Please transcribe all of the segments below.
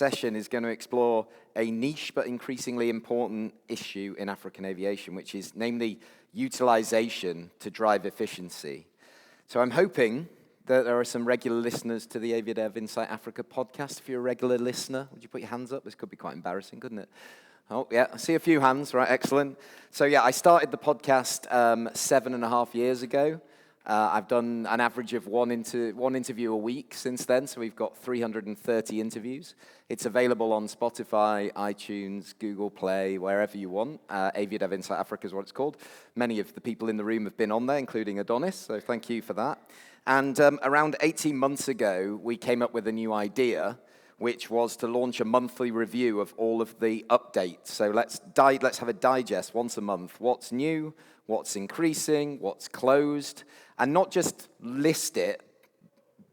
session is going to explore a niche but increasingly important issue in African aviation, which is namely utilization to drive efficiency. So I'm hoping that there are some regular listeners to the AviaDev Insight Africa podcast. If you're a regular listener, would you put your hands up? This could be quite embarrassing, couldn't it? Oh, yeah, I see a few hands, right, excellent. So yeah, I started the podcast 7.5 years ago. I've done an average of one interview a week since then, so we've got 330 interviews. It's available on Spotify, iTunes, Google Play, wherever you want. AviaDev Insight Africa is what it's called. Many of the people in the room have been on there, including Adonis, so thank you for that. And around 18 months ago, we came up with a new idea, which was to launch a monthly review of all of the updates. So let's have a digest once a month. What's new, what's increasing, what's closed, and not just list it,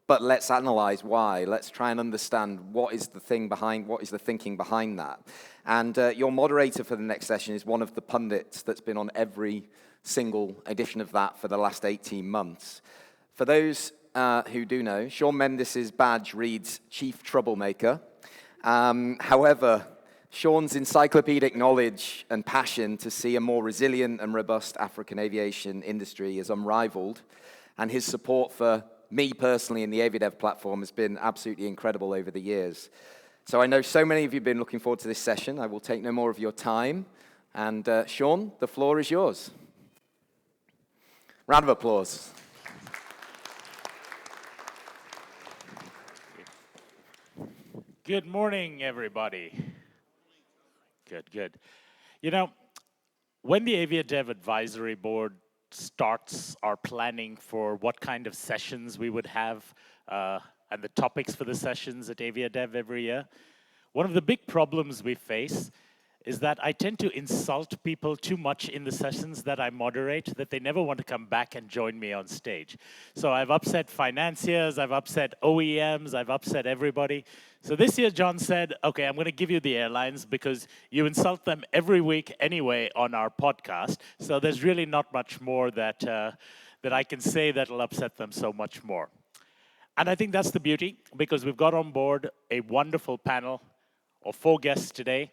but let's analyze why. Let's try and understand what is the thinking behind that. And your moderator for the next session is one of the pundits that's been on every single edition of that for the last 18 months. For those who do know, Shawn Mendis' badge reads Chief Troublemaker. However, Shawn's encyclopedic knowledge and passion to see a more resilient and robust African aviation industry is unrivaled, and his support for me personally in the AviaDev platform has been absolutely incredible over the years. So I know so many of you have been looking forward to this session. I will take no more of your time, and Shawn, the floor is yours. Round of applause. Good morning, everybody. Good. You know, when the AviaDev Advisory Board starts our planning for what kind of sessions we would have and the topics for the sessions at AviaDev every year, one of the big problems we face is that I tend to insult people too much in the sessions that I moderate that they never want to come back and join me on stage. So I've upset financiers, I've upset OEMs, I've upset everybody. So this year John said, okay, I'm going to give you the airlines because you insult them every week anyway on our podcast. So there's really not much more that I can say that'll upset them so much more. And I think that's the beauty, because we've got on board a wonderful panel of 4 guests today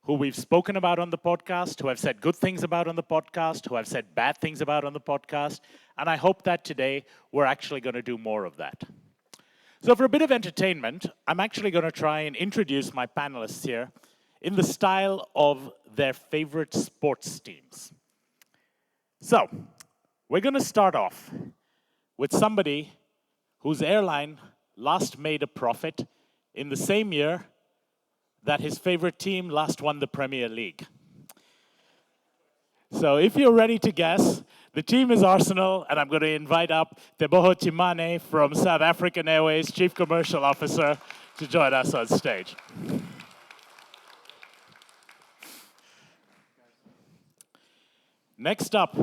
who we've spoken about on the podcast, who have said good things about on the podcast, who have said bad things about on the podcast, and I hope that today we're actually going to do more of that. So for a bit of entertainment, I'm actually going to try and introduce my panelists here in the style of their favorite sports teams. So we're going to start off with somebody whose airline last made a profit in the same year that his favorite team last won the Premier League. So if you're ready to guess, the team is Arsenal, and I'm going to invite up Tebogo Tsimane from South African Airways, Chief Commercial Officer, to join us on stage. Next up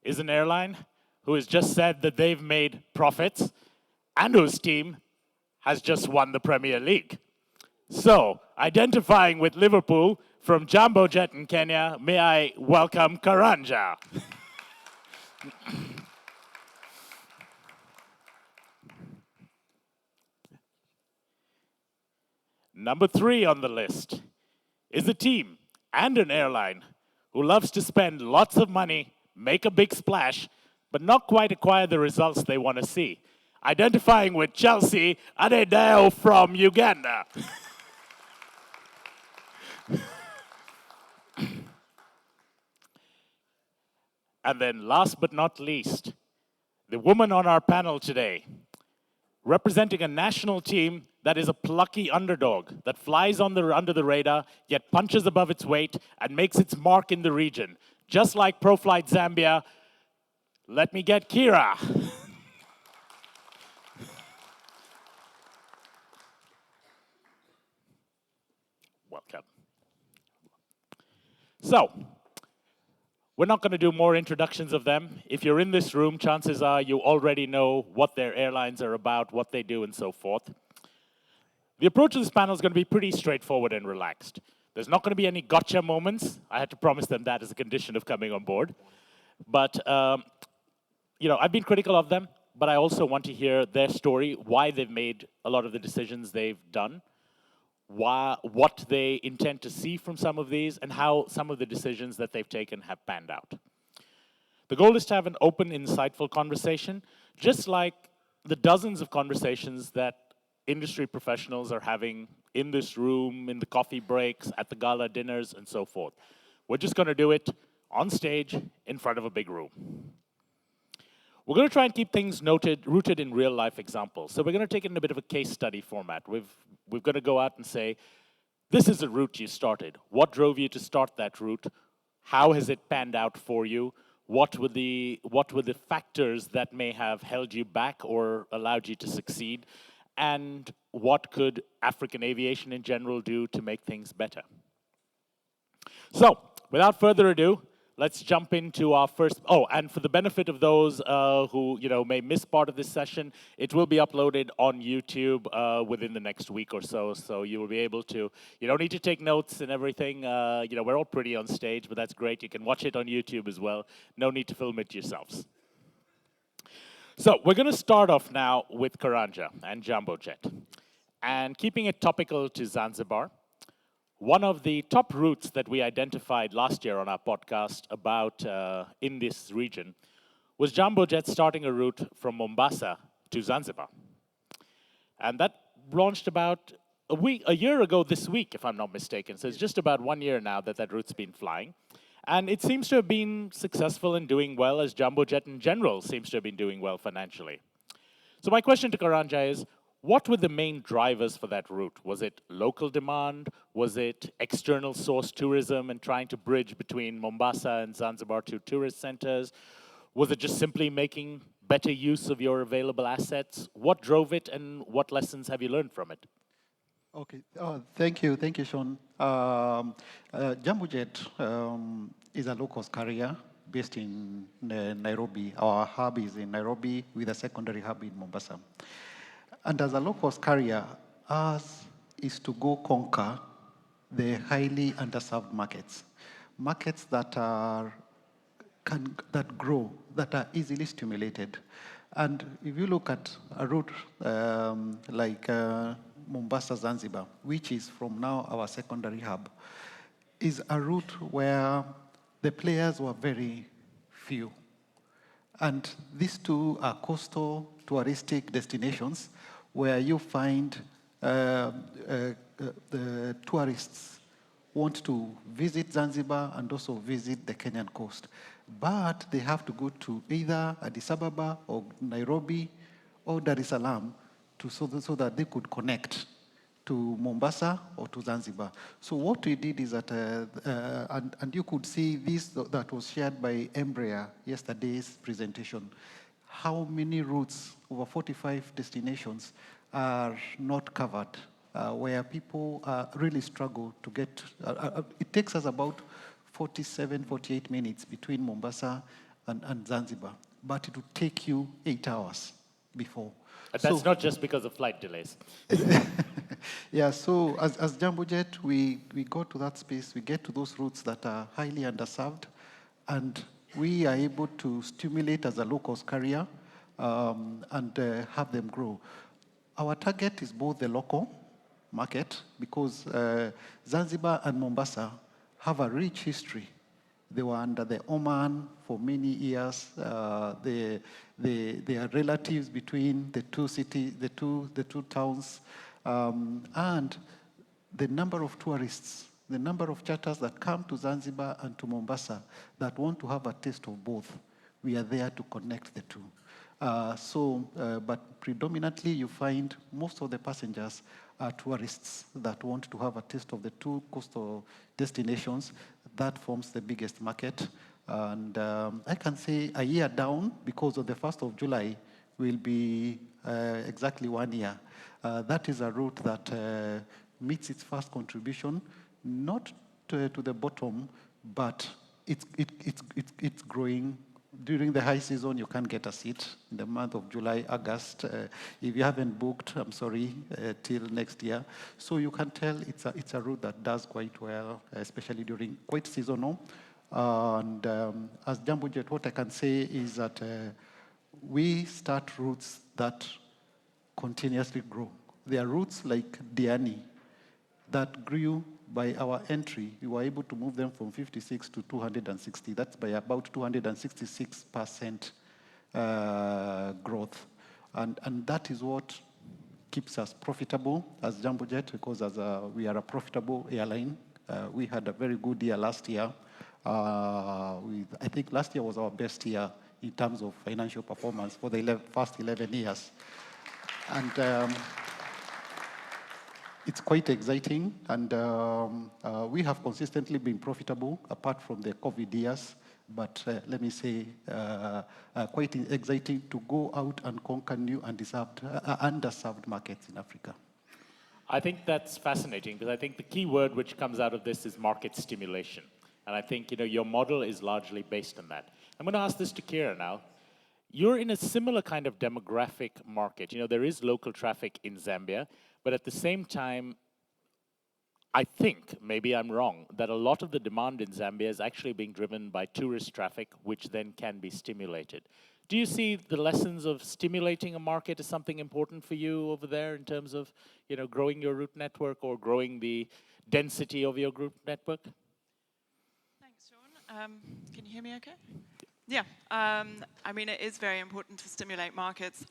is an airline who has just said that they've made profits and whose team has just won the Premier League. So, identifying with Liverpool from Jambojet in Kenya, may I welcome Karanja. Number 3 on the list is a team and an airline who loves to spend lots of money, make a big splash, but not quite acquire the results they want to see. Identifying with Chelsea, Adedayo from Uganda. And then last but not least, the woman on our panel today, representing a national team that is a plucky underdog, that flies under the radar, yet punches above its weight and makes its mark in the region. Just like Proflight Zambia, let me get Keira. Welcome. So, we're not going to do more introductions of them. If you're in this room, chances are you already know what their airlines are about, what they do, and so forth. The approach of this panel is going to be pretty straightforward and relaxed. There's not going to be any gotcha moments. I had to promise them that as a condition of coming on board. But, you know, I've been critical of them, but I also want to hear their story, why they've made a lot of the decisions they've done, what they intend to see from some of these, and how some of the decisions that they've taken have panned out. The goal is to have an open, insightful conversation, just like the dozens of conversations that industry professionals are having in this room, in the coffee breaks, at the gala dinners, and so forth. We're just going to do it on stage in front of a big room. We're going to try and keep things rooted in real-life examples. So we're going to take it in a bit of a case study format. We've got to go out and say, this is a route you started. What drove you to start that route? How has it panned out for you? What were the factors that may have held you back or allowed you to succeed? And what could African aviation in general do to make things better? So, without further ado, let's jump into our first. Oh, and for the benefit of those who may miss part of this session, it will be uploaded on YouTube within the next week or so. So you will be able to. You don't need to take notes and everything. We're all pretty on stage, but that's great. You can watch it on YouTube as well. No need to film it yourselves. So we're going to start off now with Karanja and Jambojet, and keeping it topical to Zanzibar. One of the top routes that we identified last year on our podcast about in this region was Jambojet starting a route from Mombasa to Zanzibar. And that launched about a year ago this week, if I'm not mistaken. So it's just about 1 year now that that route's been flying. And it seems to have been successful and doing well, as Jambojet in general seems to have been doing well financially. So my question to Karanja is, what were the main drivers for that route? Was it local demand? Was it external source tourism and trying to bridge between Mombasa and Zanzibar to tourist centers? Was it just simply making better use of your available assets? What drove it, and what lessons have you learned from it? Okay, thank you, Sean. Jambojet is a low-cost carrier based in Nairobi. Our hub is in Nairobi with a secondary hub in Mombasa. And as a low-cost carrier, ours is to go conquer the highly underserved markets that that grow, that are easily stimulated. And if you look at a route like Mombasa Zanzibar, which is from now our secondary hub, is a route where the players were very few. And these two are coastal touristic destinations where you find the tourists want to visit Zanzibar and also visit the Kenyan coast. But they have to go to either Addis Ababa or Nairobi or Dar es Salaam so that they could connect to Mombasa or to Zanzibar. So what we did is that, and you could see this that was shared by Embraer yesterday's presentation, how many routes, over 45 destinations, are not covered, where people really struggle to get. It takes us about 47, 48 minutes between Mombasa and Zanzibar, but it would take you 8 hours before. But that's not just because of flight delays. Yeah, so as Jambojet, we go to that space, we get to those routes that are highly underserved, and we are able to stimulate as a low-cost carrier and have them grow. Our target is both the local market, because Zanzibar and Mombasa have a rich history. They were under the Oman for many years. They are relatives between the two cities, the two towns, and the number of tourists, the number of charters that come to Zanzibar and to Mombasa that want to have a taste of both. We are there to connect the two. But predominantly you find most of the passengers are tourists that want to have a taste of the two coastal destinations. That forms the biggest market. And I can say a year down, because of the 1st of July, will be exactly 1 year. That is a route that meets its first contribution, not to the bottom, but it's growing. During the high season, you can't get a seat in the month of July, August. If you haven't booked, I'm sorry, till next year. So you can tell it's a route that does quite well, especially during quite seasonal. And as Jambojet, what I can say is that we start routes that continuously grow. There are routes like Diani that grew by our entry. We were able to move them from 56 to 260. That's by about 266% growth. And that is what keeps us profitable as Jambojet, because we are a profitable airline. We had a very good year last year. I think last year was our best year in terms of financial performance for the first 11 years. And it's quite exciting, and we have consistently been profitable apart from the COVID years, but let me say, quite exciting to go out and conquer new and underserved markets in Africa. I think that's fascinating, because I think the key word which comes out of this is market stimulation. And I think your model is largely based on that. I'm going to ask this to Keira now. You're in a similar kind of demographic market. There is local traffic in Zambia, but at the same time, I think, maybe I'm wrong, that a lot of the demand in Zambia is actually being driven by tourist traffic, which then can be stimulated. Do you see the lessons of stimulating a market as something important for you over there in terms of, growing your route network or growing the density of your group network? Thanks, Sean. Can you hear me okay? Yeah. I mean, it is very important to stimulate markets.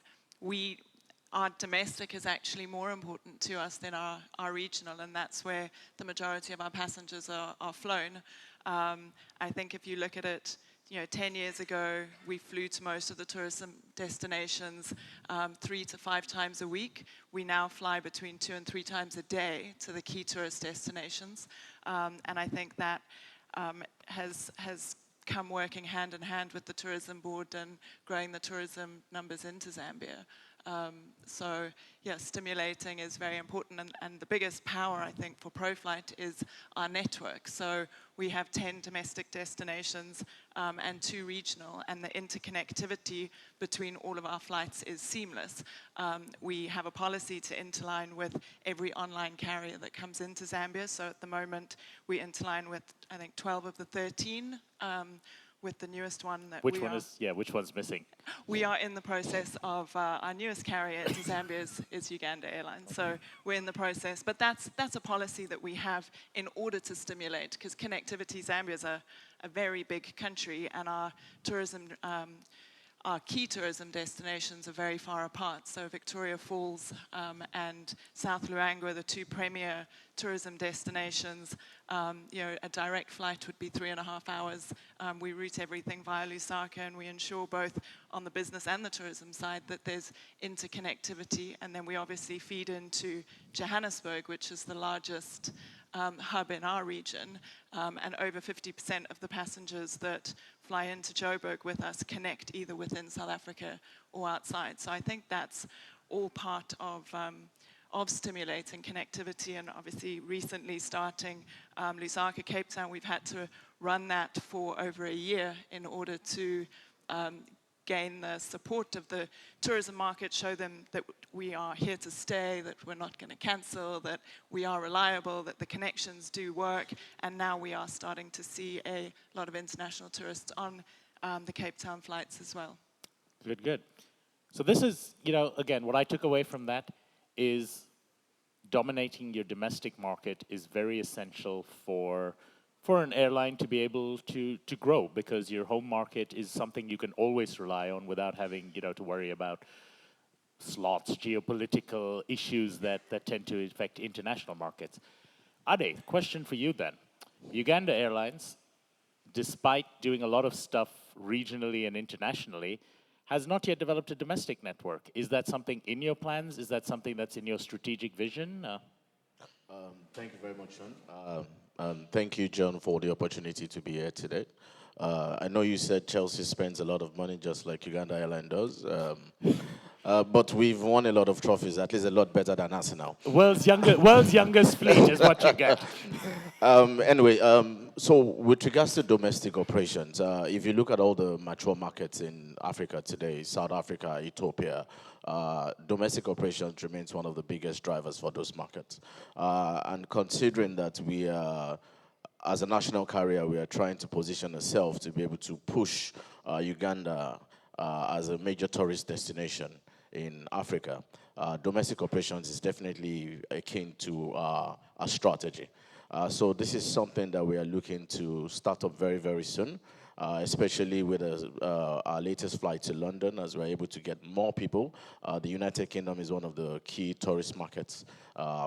Our domestic is actually more important to us than our regional, and that's where the majority of our passengers are flown. I think if you look at it, 10 years ago, we flew to most of the tourism destinations 3 to 5 times a week. We now fly between 2 and 3 times a day to the key tourist destinations. And I think that has come working hand in hand with the tourism board and growing the tourism numbers into Zambia. So yeah, stimulating is very important, and the biggest power, I think, for Proflight is our network. So we have 10 domestic destinations and 2 regional, and the interconnectivity between all of our flights is seamless. We have a policy to interline with every online carrier that comes into Zambia. So at the moment, we interline with, I think, 12 of the 13. With the newest one that which one's missing? We are in the process of our newest carrier to Zambia is Uganda Airlines. So we're in the process, but that's a policy that we have in order to stimulate, because connectivity, Zambia is a very big country, and our tourism, our key tourism destinations are very far apart. So Victoria Falls and South Luangwa are the 2 premier tourism destinations. A direct flight would be 3.5 hours. We route everything via Lusaka, and we ensure both on the business and the tourism side that there's interconnectivity. And then we obviously feed into Johannesburg, which is the largest hub in our region, and over 50% of the passengers that fly into Joburg with us connect either within South Africa or outside. So I think that's all part of stimulating connectivity, and obviously recently starting Lusaka, Cape Town, we've had to run that for over a year in order to gain the support of the tourism market, show them that we are here to stay, that we're not going to cancel, that we are reliable, that the connections do work, and now we are starting to see a lot of international tourists on the Cape Town flights as well. Good, good. So this is, again, what I took away from that is dominating your domestic market is very essential for an airline to be able to grow, because your home market is something you can always rely on without having to worry about slots, geopolitical issues that tend to affect international markets. Ade, question for you then. Uganda Airlines, despite doing a lot of stuff regionally and internationally, has not yet developed a domestic network. Is that something in your plans? Is that something that's in your strategic vision? Thank you very much, Sean. Thank you, John, for the opportunity to be here today. I know you said Chelsea spends a lot of money just like Uganda Airline does. But we've won a lot of trophies, at least a lot better than Arsenal. World's youngest fleet is what you get. Anyway, so with regards to domestic operations, if you look at all the mature markets in Africa today, South Africa, Ethiopia, domestic operations remains one of the biggest drivers for those markets. And considering that we are, as a national carrier, we are trying to position ourselves to be able to push Uganda as a major tourist destination. in Africa, domestic operations is definitely akin to a strategy. So this is something that we are looking to start up very, very soon, especially with our latest flight to London, as we're able to get more people. The United Kingdom is one of the key tourist markets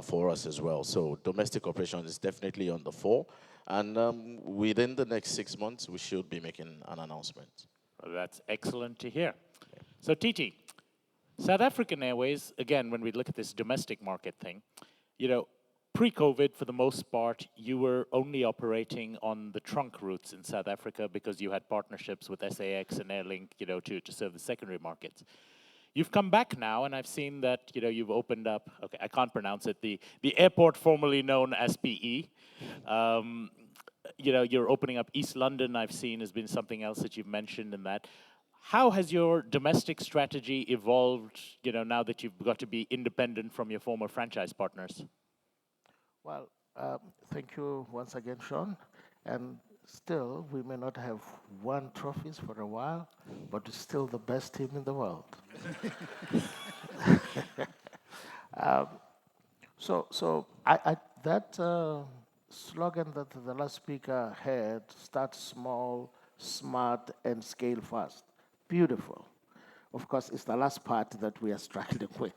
for us as well. So domestic operations is definitely on the fore. And within the next 6 months, we should be making an announcement. Well, that's excellent to hear. So Titi, South African Airways, again, when we look at this domestic market thing, you know, pre-COVID, for the most part, you were only operating on the trunk routes in South Africa because you had partnerships with SAX and Airlink, you know, to serve the secondary markets. You've come back now, and I've seen that, you know, you've opened up, okay, I can't pronounce it, the airport formerly known as PE. You know, you're opening up East London, I've seen, has been something else that you've mentioned in that. How has your domestic strategy evolved, you know, now that you've got to be independent from your former franchise partners? Well, thank you once again, Sean. And still, we may not have won trophies for a while, but we're still the best team in the world. So that slogan that the last speaker had, start small, smart, and scale fast. Beautiful. Of course, it's the last part that we are struggling with.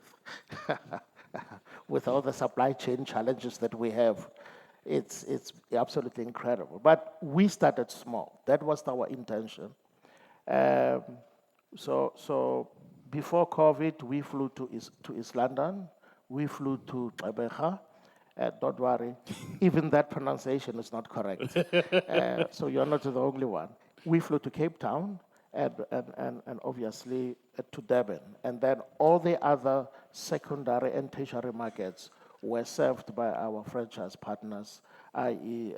With all the supply chain challenges that we have, it's absolutely incredible. But we started small. That was our intention. So before COVID, we flew to East London. We flew to Tebogo. Don't worry, even that pronunciation is not correct. So you're not the only one. We flew to Cape Town and obviously to Durban. And then all the other secondary and tertiary markets were served by our franchise partners, i.e.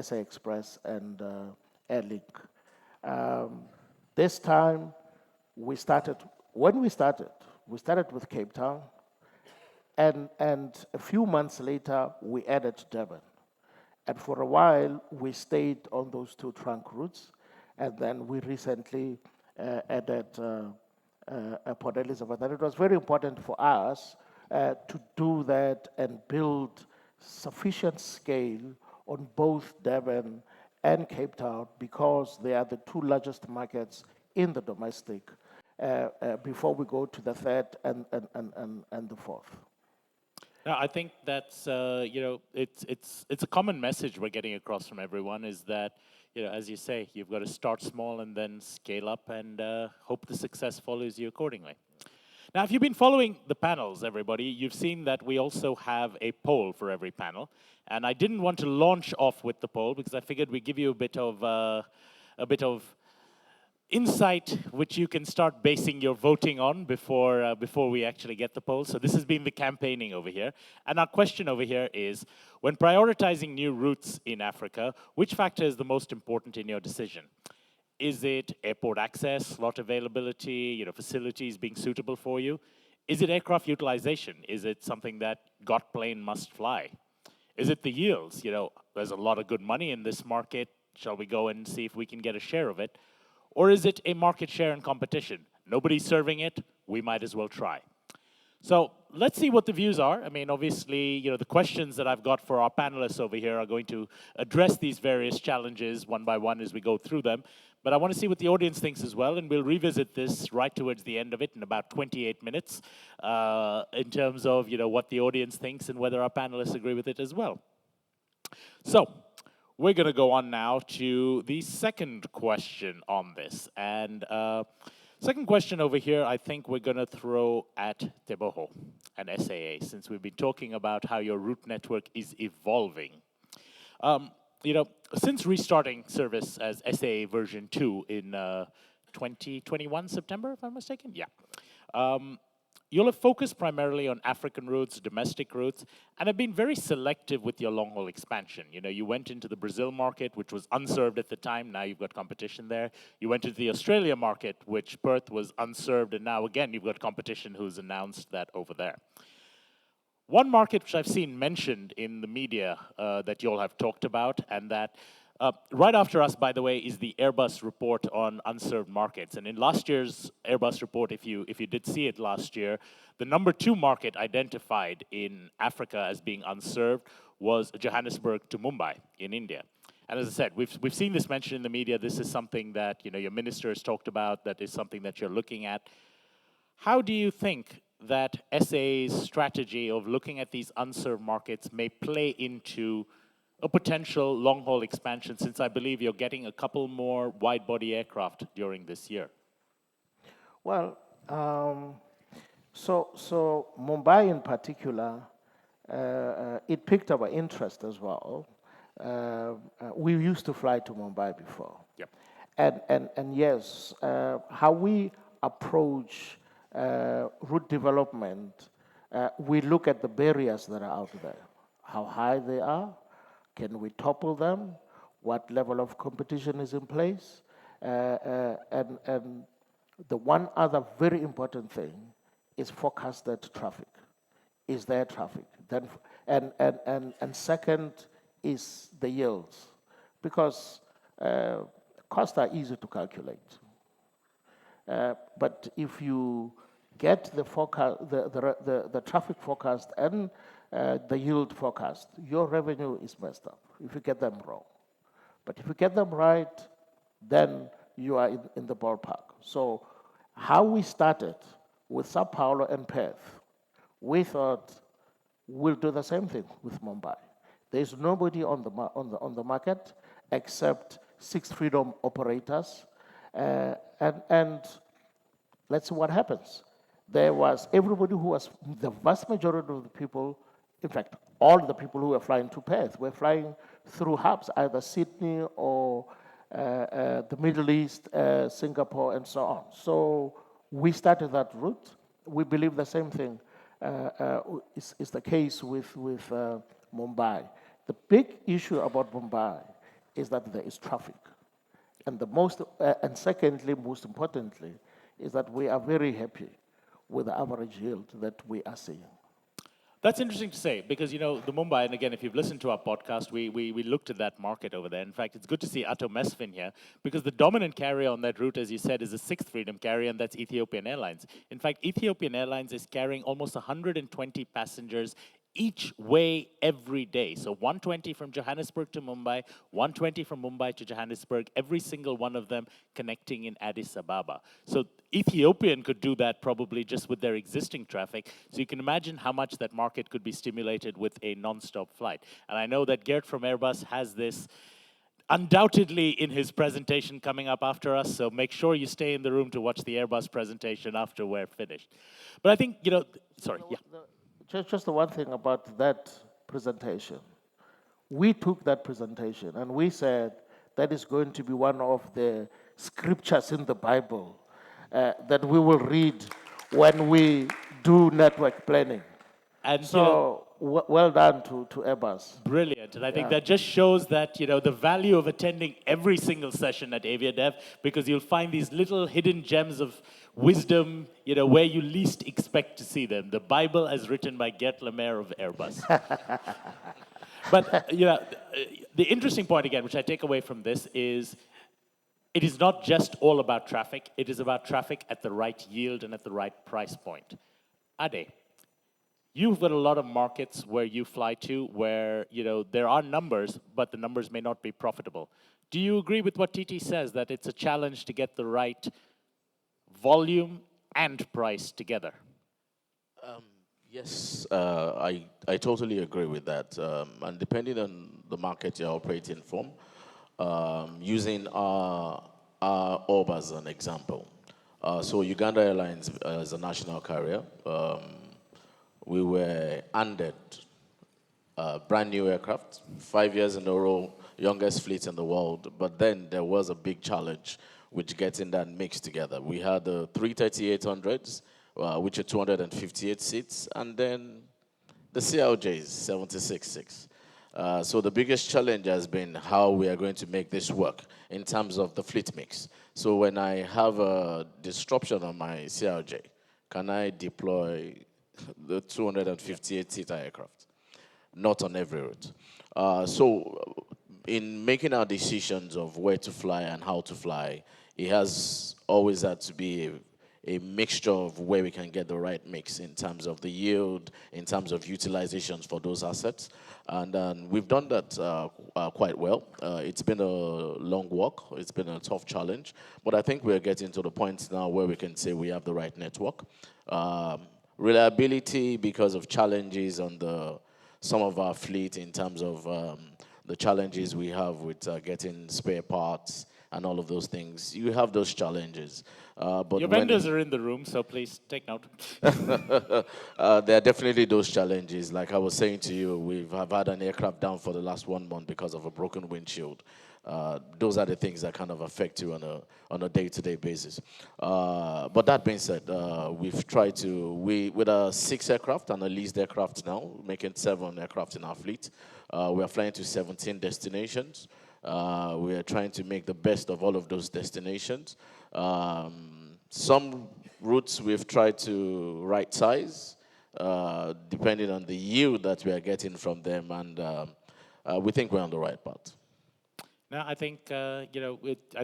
SA Express and Airlink. This time, we started with Cape Town, and a few months later, we added Durban. And for a while, we stayed on those two trunk routes, and then we recently added Port Elizabeth. And it was very important for us to do that and build sufficient scale on both Durban and Cape Town, because they are the two largest markets in the domestic, before we go to the third and the fourth. No, I think that's, you know, it's a common message we're getting across from everyone, is that, you know, as you say, you've got to start small and then scale up and hope the success follows you accordingly. Now, if you've been following the panels, everybody, you've seen that we also have a poll for every panel. And I didn't want to launch off with the poll because I figured we'd give you a bit of insight which you can start basing your voting on before we actually get the poll. So this has been the campaigning over here. And our question over here is, when prioritizing new routes in Africa, which factor is the most important in your decision? Is it airport access, slot availability, you know, facilities being suitable for you? Is it aircraft utilization? Is it something that got plane must fly? Is it the yields? You know, there's a lot of good money in this market. Shall we go and see if we can get a share of it? Or is it a market share and competition? Nobody's serving it, we might as well try. So let's see what the views are. I mean, obviously, you know, the questions that I've got for our panelists over here are going to address these various challenges one by one as we go through them. But I want to see what the audience thinks as well, and we'll revisit this right towards the end of it in about 28 minutes in terms of, you know, what the audience thinks and whether our panelists agree with it as well. So we're going to go on now to the second question on this. And second question over here, I think we're going to throw at Tebogo and SAA, since we've been talking about how your route network is evolving. You know, since restarting service as SAA version 2 in 2021 September, if I'm mistaken, yeah. You'll have focused primarily on African routes, domestic routes, and have been very selective with your long-haul expansion. You know, you went into the Brazil market, which was unserved at the time. Now you've got competition there. You went into the Australia market, which Perth was unserved, and now again you've got competition who's announced that over there. One market which I've seen mentioned in the media that you all have talked about, and that Right after us, by the way, is the Airbus report on unserved markets. And in last year's Airbus report, if you did see it last year, the number 2 market identified in Africa as being unserved was Johannesburg to Mumbai in India. And as I said, we've seen this mentioned in the media. This is something that your minister has talked about. That is something that you're looking at. How do you think that SA's strategy of looking at these unserved markets may play into a potential long-haul expansion, since I believe you're getting a couple more wide-body aircraft during this year? Well, so Mumbai in particular, it piqued our interest as well. We used to fly to Mumbai before. Yep. And yes, how we approach route development, we look at the barriers that are out there, how high they are, can we topple them, what level of competition is in place, and the one other very important thing is forecasted traffic. Is there traffic? Then, and second is the yields, because costs are easy to calculate. But if you get the forecast, the traffic forecast and the yield forecast, your revenue is messed up if you get them wrong. But if you get them right, then you are in the ballpark. So how we started with Sao Paulo and Perth, we thought we'll do the same thing with Mumbai. There's nobody on the market except 6 freedom operators, and let's see what happens. There was everybody who was, the vast majority of the people, in fact, all the people who were flying to Perth were flying through hubs, either Sydney or the Middle East, Singapore, and so on. So we started that route. We believe the same thing is the case with Mumbai. The big issue about Mumbai is that there is traffic. And and secondly, most importantly, is that we are very happy with the average yield that we are seeing. That's interesting to say, because, the Mumbai, and again, if you've listened to our podcast, we looked at that market over there. In fact, it's good to see Atto Mesfin here, because the dominant carrier on that route, as you said, is the 6th freedom carrier, and that's Ethiopian Airlines. In fact, Ethiopian Airlines is carrying almost 120 passengers each way every day. So 120 from Johannesburg to Mumbai, 120 from Mumbai to Johannesburg, every single one of them connecting in Addis Ababa. So Ethiopian could do that probably just with their existing traffic. So you can imagine how much that market could be stimulated with a non-stop flight. And I know that Gert from Airbus has this undoubtedly in his presentation coming up after us, so make sure you stay in the room to watch the Airbus presentation after we're finished. But I think, sorry, yeah. Just the one thing about that presentation. We took that presentation and we said that is going to be one of the scriptures in the Bible that we will read when we do network planning. And so, well done to Airbus. Brilliant. And I think that just shows that, the value of attending every single session at AviaDev, because you'll find these little hidden gems of wisdom, where you least expect to see them. The Bible as written by Gert Lemaire of Airbus. But, the interesting point, again, which I take away from this is, it is not just all about traffic. It is about traffic at the right yield and at the right price point. Ade, you've got a lot of markets where you fly to where, there are numbers, but the numbers may not be profitable. Do you agree with what TT says, that it's a challenge to get the right volume and price together? Yes, I totally agree with that. And depending on the market you're operating from, using our orb as an example. So Uganda Airlines as a national carrier, we were handed brand new aircraft, 5 years in a row, youngest fleet in the world. But then there was a big challenge with getting that mixed together. We had the 330-800s, which are 258 seats, and then the CLJs, 76.6. So the biggest challenge has been how we are going to make this work in terms of the fleet mix. So when I have a disruption on my CLJ, can I deploy the 258-seater aircraft? Not on every route. So in making our decisions of where to fly and how to fly, it has always had to be a mixture of where we can get the right mix in terms of the yield, in terms of utilizations for those assets. And we've done that quite well. It's been a long walk. It's been a tough challenge. But I think we're getting to the point now where we can say we have the right network. Reliability, because of challenges on some of our fleet in terms of the challenges we have with getting spare parts and all of those things. You have those challenges. But Your vendors are in the room, so please take note. there are definitely those challenges. Like I was saying to you, we've had an aircraft down for the last 1 month because of a broken windshield. Those are the things that kind of affect you on a day-to-day basis. But that being said, we've tried to, with a 6 aircraft and a leased aircraft now, making 7 aircraft in our fleet, we are flying to 17 destinations. We are trying to make the best of all of those destinations. Some routes we've tried to right size, depending on the yield that we are getting from them, and we think we're on the right path. Now, I think I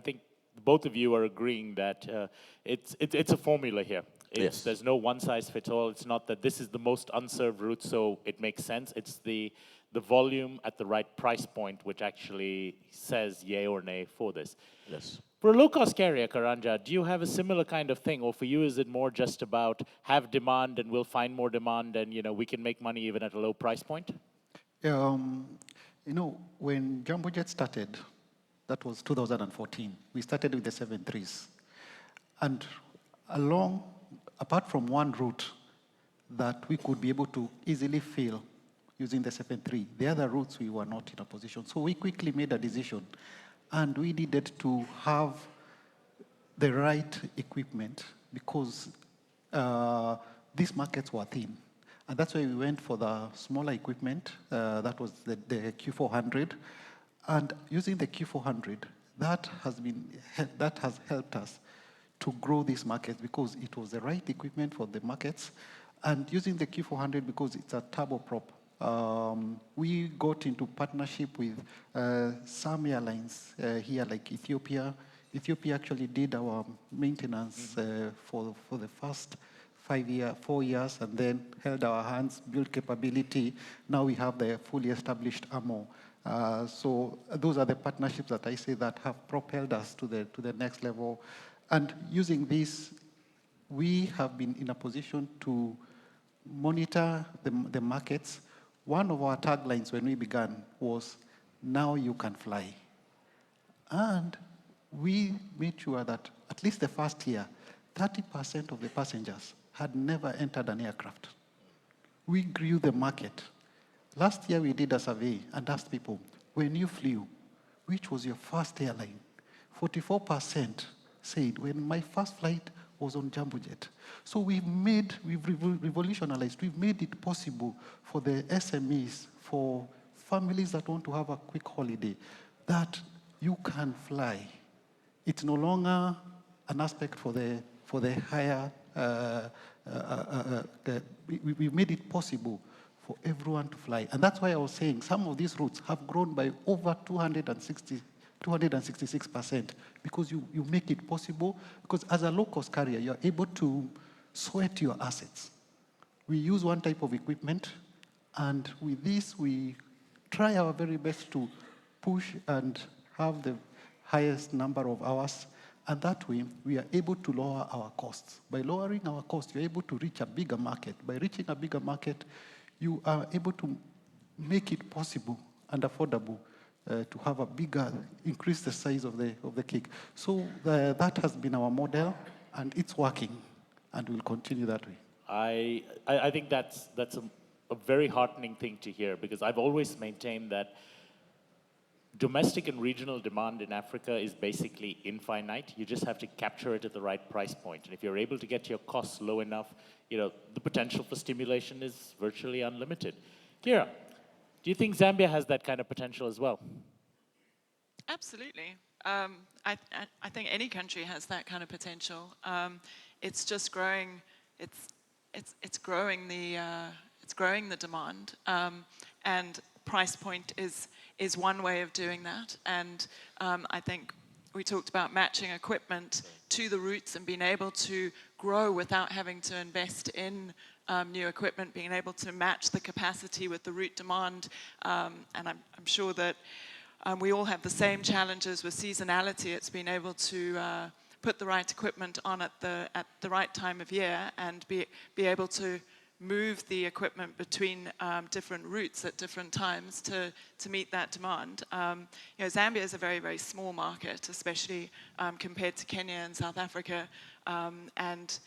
think both of you are agreeing that it's a formula here. Yes. There's no one size fits all. It's not that this is the most unserved route, so it makes sense. It's the volume at the right price point, which actually says yay or nay for this. Yes. For a low-cost carrier, Karanja, do you have a similar kind of thing, or for you is it more just about have demand and we'll find more demand and we can make money even at a low price point? When Jambojet started, that was 2014. We started with the 7.3s. And apart from one route that we could be able to easily fill using the 7.3, the other routes we were not in a position. So we quickly made a decision, and we needed to have the right equipment because these markets were thin. And that's why we went for the smaller equipment, that was the Q400. And using the Q400, that has helped us to grow these markets because it was the right equipment for the markets. And using the Q400 because it's a turboprop, we got into partnership with some airlines here, like Ethiopia. Ethiopia actually did our maintenance for the first 4 years, and then held our hands, built capability. Now we have the fully established AMO. So those are the partnerships that I say that have propelled us to the next level. And using this, we have been in a position to monitor the markets. One of our taglines when we began was, now you can fly. And we made sure that at least the first year, 30% of the passengers had never entered an aircraft. We grew the market. Last year we did a survey and asked people, when you flew, which was your first airline? 44% said, when my first flight was on Jambojet. So we've revolutionized, we've made it possible for the SMEs, for families that want to have a quick holiday, that you can fly. It's no longer an aspect for the higher, we made it possible for everyone to fly. And that's why I was saying some of these routes have grown by over 266%, because you make it possible, because as a low-cost carrier, you're able to sweat your assets. We use one type of equipment, and with this, we try our very best to push and have the highest number of hours, and that way, we are able to lower our costs. By lowering our costs, you're able to reach a bigger market. By reaching a bigger market, you are able to make it possible and affordable to have a bigger, increase the size of the cake. So that has been our model, and it's working, and we'll continue that way. I think that's a very heartening thing to hear, because I've always maintained that domestic and regional demand in Africa is basically infinite. You just have to capture it at the right price point. And if you're able to get your costs low enough, the potential for stimulation is virtually unlimited. Keira, do you think Zambia has that kind of potential as well? Absolutely. I think any country has that kind of potential. It's just growing. It's growing the demand, and price point is one way of doing that. And I think we talked about matching equipment to the routes and being able to grow without having to invest in new equipment, being able to match the capacity with the route demand. And I'm sure that we all have the same challenges with seasonality. It's being able to put the right equipment on at the right time of year and be able to move the equipment between different routes at different times to meet that demand. Zambia is a very, very small market, especially compared to Kenya and South Africa, and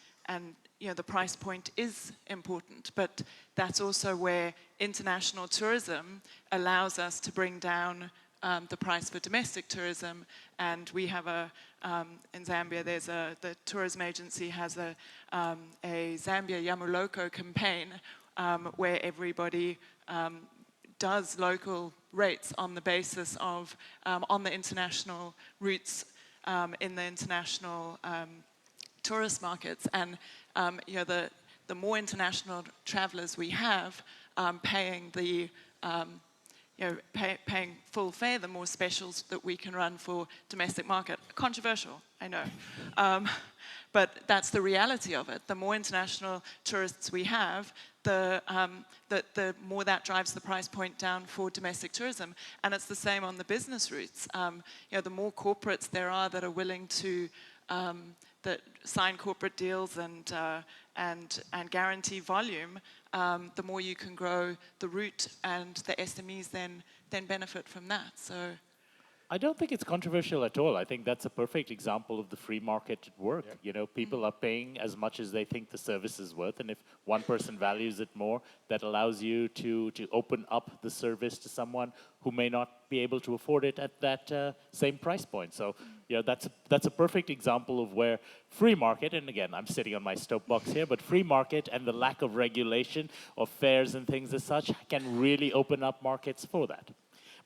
the price point is important, but that's also where international tourism allows us to bring down the price for domestic tourism. And we have in Zambia, the tourism agency has a Zambia Yamuloko campaign where everybody does local rates on the basis of, on the international routes in the international tourist markets. And the more international travelers we have paying the paying full fare, the more specials that we can run for domestic market. Controversial, I know. But that's the reality of it. The more international tourists we have, the more that drives the price point down for domestic tourism. And it's the same on the business routes. The more corporates there are that are willing to that sign corporate deals and guarantee volume, the more you can grow the route, and the SMEs then benefit from that. So I don't think it's controversial at all. I think that's a perfect example of the free market at work. Yeah. People are paying as much as they think the service is worth, and if one person values it more, that allows you to open up the service to someone who may not be able to afford it at that same price point. So that's a perfect example of where free market, and again, I'm sitting on my soapbox here, but free market and the lack of regulation of fares and things as such can really open up markets for that.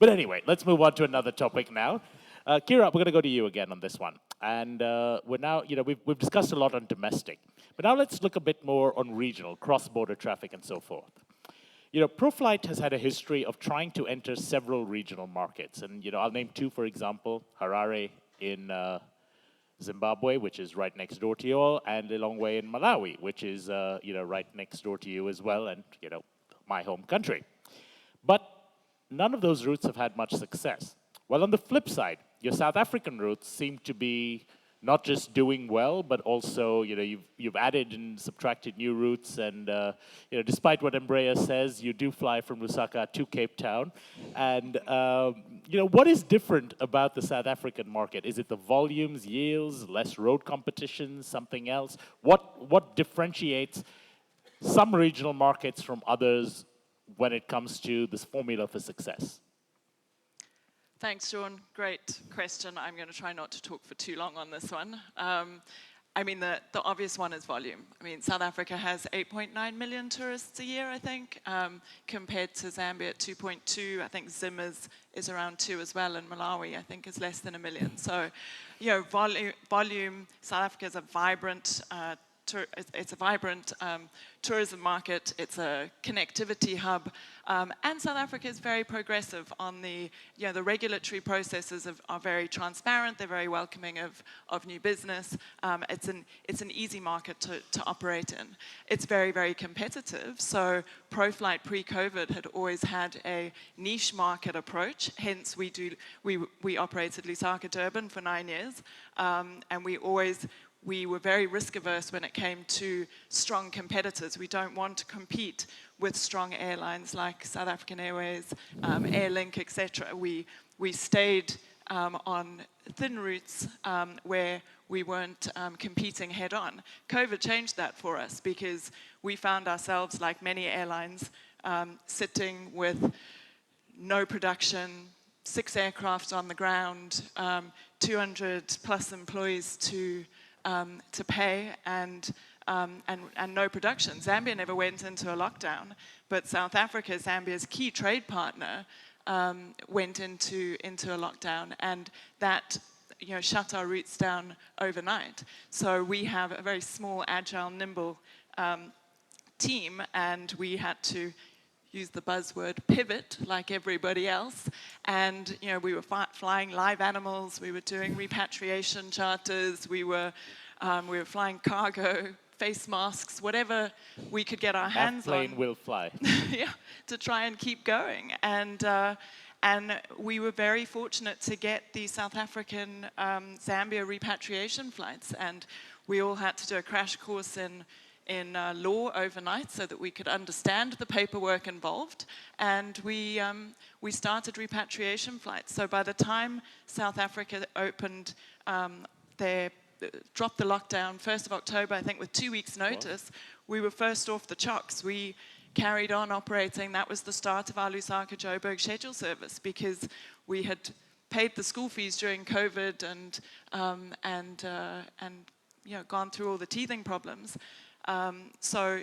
But anyway, let's move on to another topic now. Keira, we're going to go to you again on this one. And we're now, we've discussed a lot on domestic. But now let's look a bit more on regional, cross-border traffic and so forth. Proflight has had a history of trying to enter several regional markets. And, I'll name two, for example, Harare in Zimbabwe, which is right next door to you all, and Lilongwe in Malawi, which is, right next door to you as well, and, my home country. But none of those routes have had much success. Well, on the flip side, your South African routes seem to be not just doing well, but also, you've added and subtracted new routes, and despite what Embraer says, you do fly from Lusaka to Cape Town. And what is different about the South African market? Is it the volumes, yields, less road competition, something else? What differentiates some regional markets from others when it comes to this formula for success? Thanks, Sean. Great question. I'm going to try not to talk for too long on this one. The obvious one is volume. South Africa has 8.9 million tourists a year, I think, compared to Zambia at 2.2. I think Zim is around 2 as well, and Malawi, I think, is less than 1 million. So, volume, South Africa is a vibrant tourism market. It's a connectivity hub, and South Africa is very progressive on the regulatory processes are very transparent. They're very welcoming of new business. It's an easy market to operate in. It's very, very competitive. So Proflight pre-COVID had always had a niche market approach. Hence, we operated Lusaka Durban for 9 years, and we were very risk averse when it came to strong competitors. We don't want to compete with strong airlines like South African Airways, Airlink, etc. We stayed on thin routes where we weren't competing head on. COVID changed that for us because we found ourselves, like many airlines, sitting with no production, 6 aircraft on the ground, 200 plus employees to pay, and no production. Zambia never went into a lockdown, but South Africa, Zambia's key trade partner, went into a lockdown, and that shut our routes down overnight. So we have a very small, agile, nimble team, and we had to use the buzzword pivot like everybody else. And we were flying live animals, we were doing repatriation charters, we were flying cargo, face masks, whatever we could get our hands on. Plane will fly. Yeah, to try and keep going. And we were very fortunate to get the South African Zambia repatriation flights, and we all had to do a crash course in law overnight so that we could understand the paperwork involved, and we started repatriation flights. So by the time South Africa opened dropped the lockdown 1st of October, I think with 2 weeks' notice, we were first off the chocks. We carried on operating. That was the start of our Lusaka-Joburg schedule service, because we had paid the school fees during COVID and gone through all the teething problems. So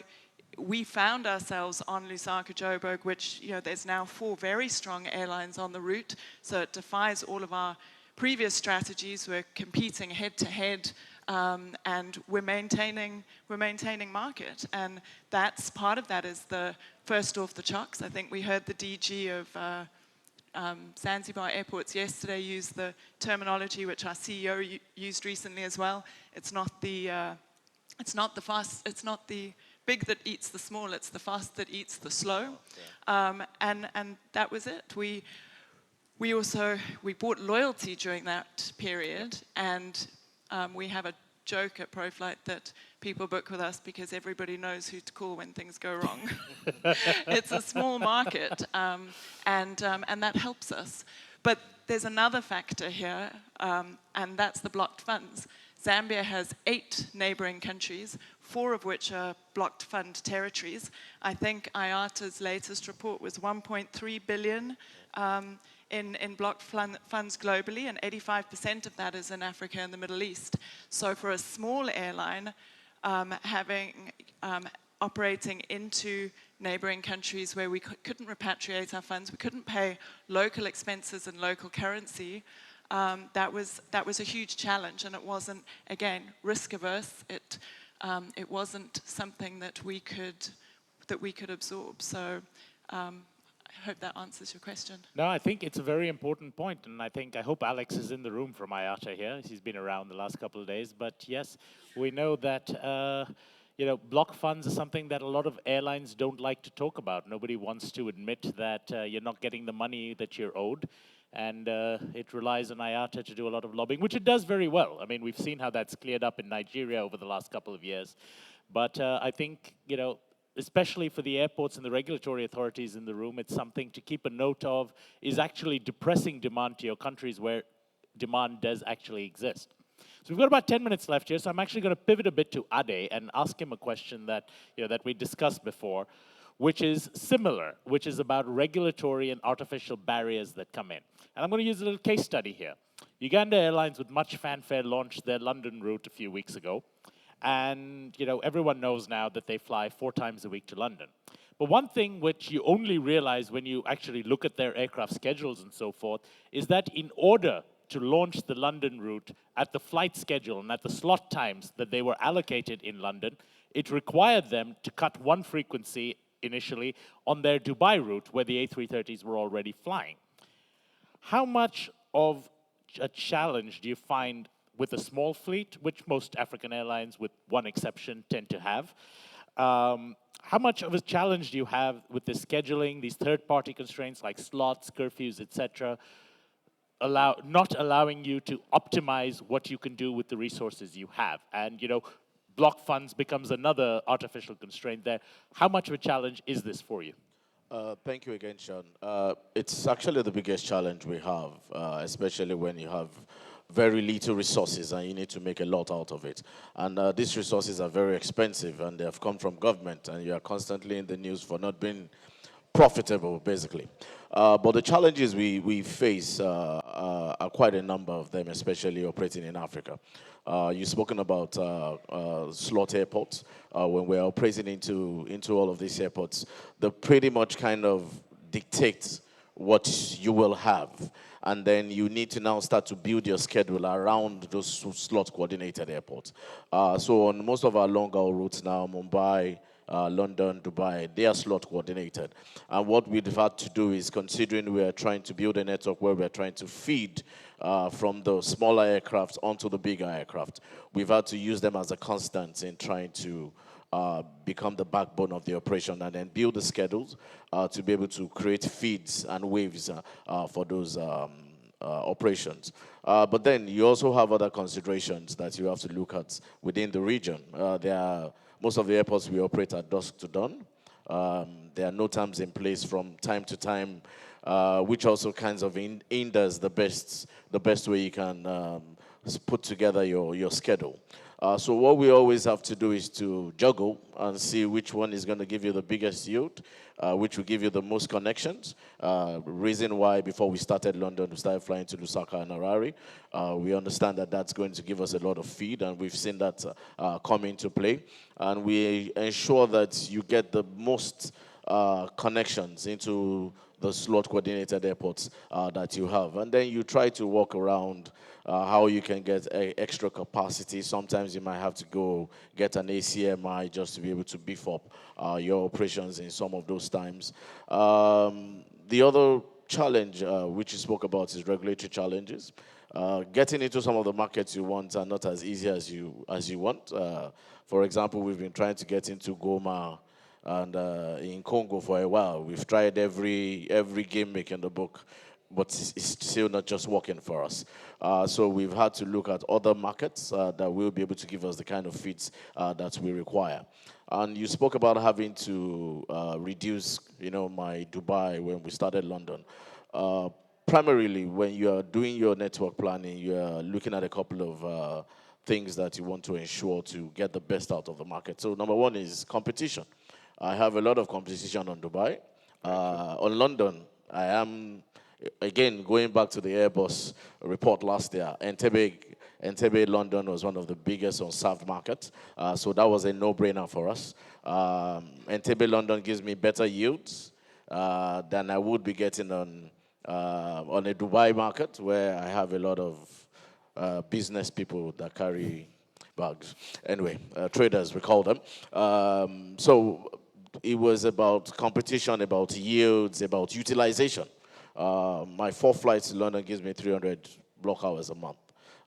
we found ourselves on Lusaka-Joburg, which there's now 4 very strong airlines on the route, so it defies all of our previous strategies. We're competing head to head, and we're maintaining market, and that's part of that is the first off the chocks. I think we heard the DG of Zanzibar Airports yesterday use the terminology which our CEO used recently as well. It's not the big that eats the small. It's the fast that eats the slow, and that was it. We bought loyalty during that period, and we have a joke at Proflight that people book with us because everybody knows who to call when things go wrong. It's a small market, and that helps us. But there's another factor here, and that's the blocked funds. Zambia has 8 neighboring countries, 4 of which are blocked fund territories. I think IATA's latest report was 1.3 billion in blocked funds globally, and 85% of that is in Africa and the Middle East. So for a small airline, operating into neighboring countries where we couldn't repatriate our funds, we couldn't pay local expenses in local currency, that was a huge challenge, and it wasn't, again, risk averse. It wasn't something that we could absorb. So I hope that answers your question. No, I think it's a very important point, and I hope Alex is in the room from IATA here. He's been around the last couple of days, but yes, we know that block funds are something that a lot of airlines don't like to talk about. Nobody wants to admit that you're not getting the money that you're owed, and it relies on IATA to do a lot of lobbying, which it does very well. I mean, we've seen how that's cleared up in Nigeria over the last couple of years, but I think, especially for the airports and the regulatory authorities in the room, it's something to keep a note of, is actually depressing demand to your countries where demand does actually exist. So we've got about 10 minutes left here, so I'm actually going to pivot a bit to Ade and ask him a question that, that we discussed before, which is similar, which is about regulatory and artificial barriers that come in. And I'm going to use a little case study here. Uganda Airlines, with much fanfare, launched their London route a few weeks ago. And everyone knows now that they fly 4 times a week to London. But one thing which you only realize when you actually look at their aircraft schedules and so forth is that in order to launch the London route at the flight schedule and at the slot times that they were allocated in London, it required them to cut 1 frequency initially on their Dubai route where the A330s were already flying. How much of a challenge do you find with a small fleet, which most African airlines, with one exception, tend to have? How much of a challenge do you have with the scheduling, these third-party constraints like slots, curfews, etc., not allowing you to optimize what you can do with the resources you have? And block funds becomes another artificial constraint there. How much of a challenge is this for you? Thank you again, Sean. It's actually the biggest challenge we have, especially when you have very little resources and you need to make a lot out of it. And these resources are very expensive, and they have come from government, and you are constantly in the news for not being profitable, basically. But the challenges we face are quite a number of them, especially operating in Africa. You've spoken about slot airports. When we're operating into all of these airports, they pretty much kind of dictate what you will have. And then you need to now start to build your schedule around those slot-coordinated airports. So on most of our longer routes now, Mumbai, London, Dubai, they are slot coordinated. And what we've had to do is, considering we are trying to build a network where we are trying to feed from the smaller aircraft onto the bigger aircraft, we've had to use them as a constant in trying to become the backbone of the operation and then build the schedules to be able to create feeds and waves for those operations. But then you also have other considerations that you have to look at within the region. Most of the airports we operate at dusk to dawn. There are no times in place from time to time, which also kinds of hinders the best way you can put together your schedule. So what we always have to do is to juggle and see which one is going to give you the biggest yield, which will give you the most connections. Reason why before we started London, we started flying to Lusaka and Harare. We understand that that's going to give us a lot of feed, and we've seen that come into play. And we ensure that you get the most connections into the slot coordinated airports that you have. And then you try to walk around how you can get extra capacity. Sometimes you might have to go get an ACMI just to be able to beef up your operations in some of those times. The other challenge which you spoke about is regulatory challenges. Getting into some of the markets you want are not as easy as you want. For example, we've been trying to get into Goma and in Congo for a while. We've tried every gimmick in the book, but it's still not just working for us. So we've had to look at other markets that will be able to give us the kind of feeds that we require. And you spoke about having to reduce, my Dubai when we started London. Primarily, when you are doing your network planning, you are looking at a couple of things that you want to ensure to get the best out of the market. So number one is competition. I have a lot of competition on Dubai. On London, I am, again, going back to the Airbus report last year, Entebbe, London was one of the biggest unserved markets. So that was a no-brainer for us. Entebbe, London gives me better yields than I would be getting on a Dubai market, where I have a lot of business people that carry bags. Anyway, traders, we call them. So it was about competition, about yields, about utilization. My 4 flights to London gives me 300 block hours a month.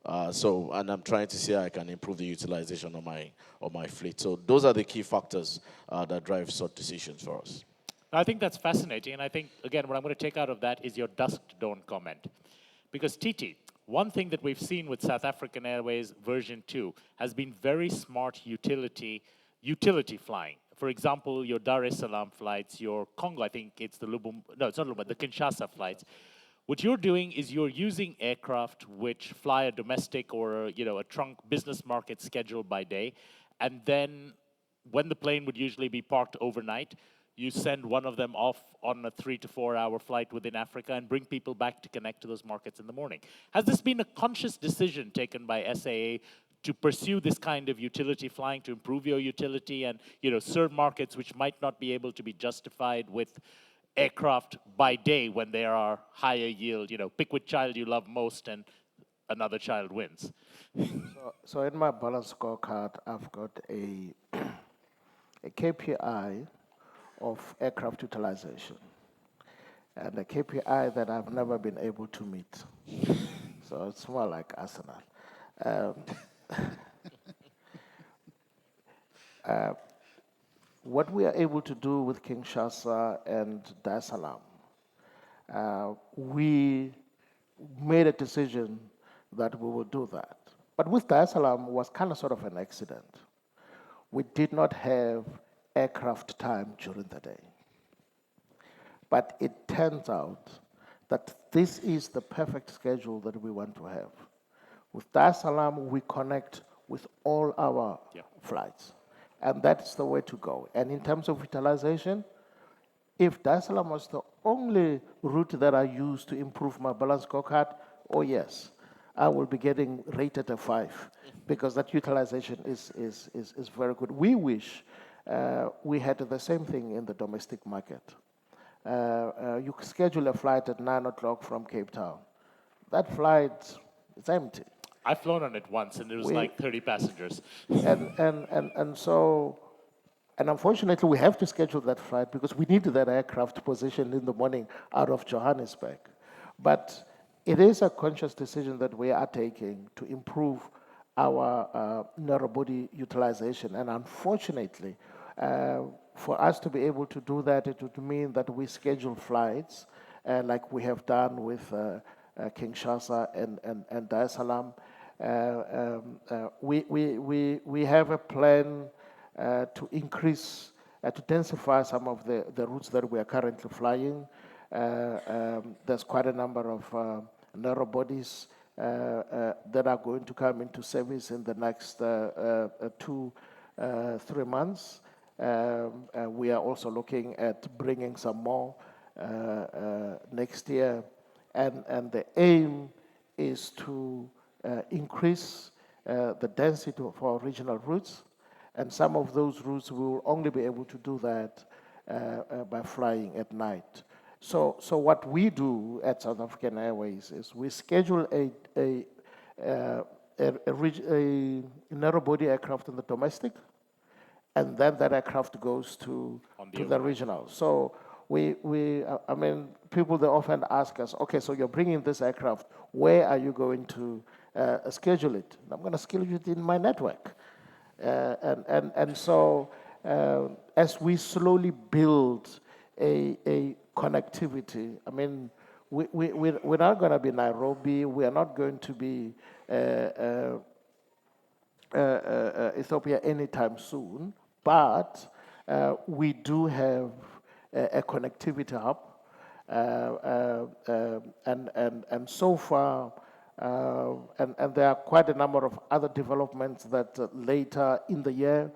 And I'm trying to see how I can improve the utilization of my fleet. So those are the key factors that drive such decisions for us. I think that's fascinating, and I think, again, what I'm going to take out of that is your dusk to dawn comment. Because Titi, one thing that we've seen with South African Airways version 2 has been very smart utility flying. For example, your Dar es Salaam flights, your Congo, I think it's the it's not Lubumbashi, the Kinshasa flights. What you're doing is you're using aircraft which fly a domestic or a trunk business market schedule by day, and then when the plane would usually be parked overnight, you send one of them off on a 3 to 4 hour flight within Africa and bring people back to connect to those markets in the morning. Has this been a conscious decision taken by SAA to pursue this kind of utility flying, to improve your utility and serve markets which might not be able to be justified with aircraft by day when there are higher yield, pick which child you love most and another child wins? So in my balance scorecard, I've got a KPI of aircraft utilization, and a KPI that I've never been able to meet. So it's more like Arsenal. What we are able to do with Kinshasa and Dar es Salaam, we made a decision that we would do that. But with Dar es Salaam was kind of sort of an accident. We did not have aircraft time during the day. But it turns out that this is the perfect schedule that we want to have. With Dar es Salaam, we connect with all our flights. And that's the way to go. And in terms of utilization, if Dar es Salaam was the only route that I use to improve my balance scorecard, oh yes, I will be getting rated a 5 because that utilization is very good. We wish we had the same thing in the domestic market. You schedule a flight at 9 o'clock from Cape Town. That flight is empty. I've flown on it once, and there was like 30 passengers. And so And unfortunately, we have to schedule that flight because we need that aircraft positioned in the morning out of Johannesburg. But it is a conscious decision that we are taking to improve our narrow body utilization. And unfortunately, for us to be able to do that, it would mean that we schedule flights like we have done with Kinshasa and Dar es Salaam. We have a plan to increase, to densify some of the routes that we are currently flying. There's quite a number of narrow bodies that are going to come into service in the next 2-3 months. We are also looking at bringing some more next year. And the aim is to increase the density of our regional routes. And some of those routes we will only be able to do that by flying at night. So what we do at South African Airways is we schedule a narrow body aircraft in the domestic, and then that aircraft goes to the regional. So I mean, people, they often ask us, okay, so you're bringing this aircraft, where are you going to schedule it? I'm going to schedule it in my network. And so as we slowly build a connectivity, I mean, we're not going to be Nairobi, we are not going to be Ethiopia anytime soon, but we do have a connectivity hub, and so far, and there are quite a number of other developments that later in the year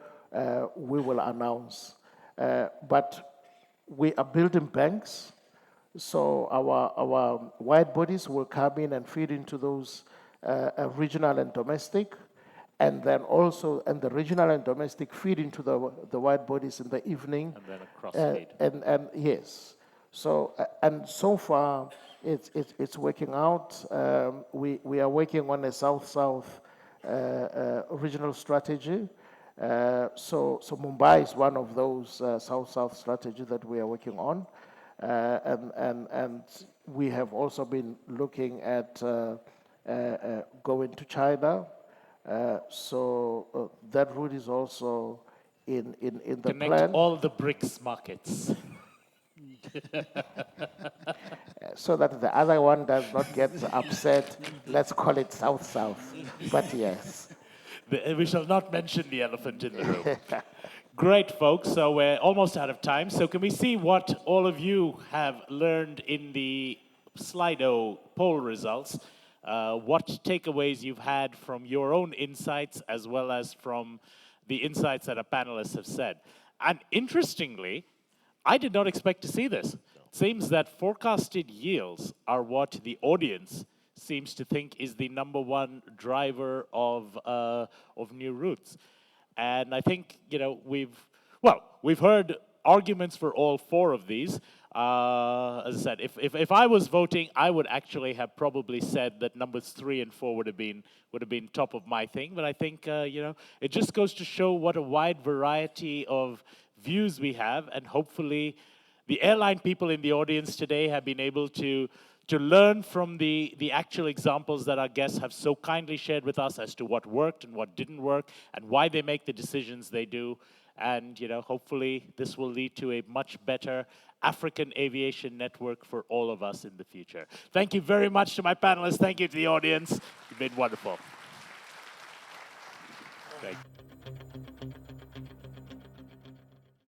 we will announce. But we are building banks, so our wide bodies will come in and feed into those regional and domestic, and then also, and the regional and domestic feed into the wide bodies in the evening. And then a crossfeed. And yes, so and so far it's working out. We are working on a south-south regional strategy. So Mumbai is one of those south-south strategies that we are working on, and we have also been looking at going to China. So that route is also in the Connect plan. all the BRICS markets. So that the other one does not get upset. Let's call it south-south. But yes. We shall not mention the elephant in the room. Great, folks. So we're almost out of time. So can we see what all of you have learned in the Slido poll results? What takeaways you've had from your own insights as well as from the insights that our panelists have said. And interestingly, I did not expect to see this. It seems that forecasted yields are what the audience seems to think is the #1 driver of new routes. And I think, you know, we've heard arguments for all 4 of these. As I said, if I was voting, I would actually have probably said that numbers 3 and 4 would have been top of my thing. But I think, you know, it just goes to show what a wide variety of views we have, and hopefully the airline people in the audience today have been able to learn from the actual examples that our guests have so kindly shared with us as to what worked and what didn't work and why they make the decisions they do. And, you know, hopefully this will lead to a much better African aviation network for all of us in the future. Thank you very much to my panelists. Thank you to the audience. You've been wonderful. Thank you.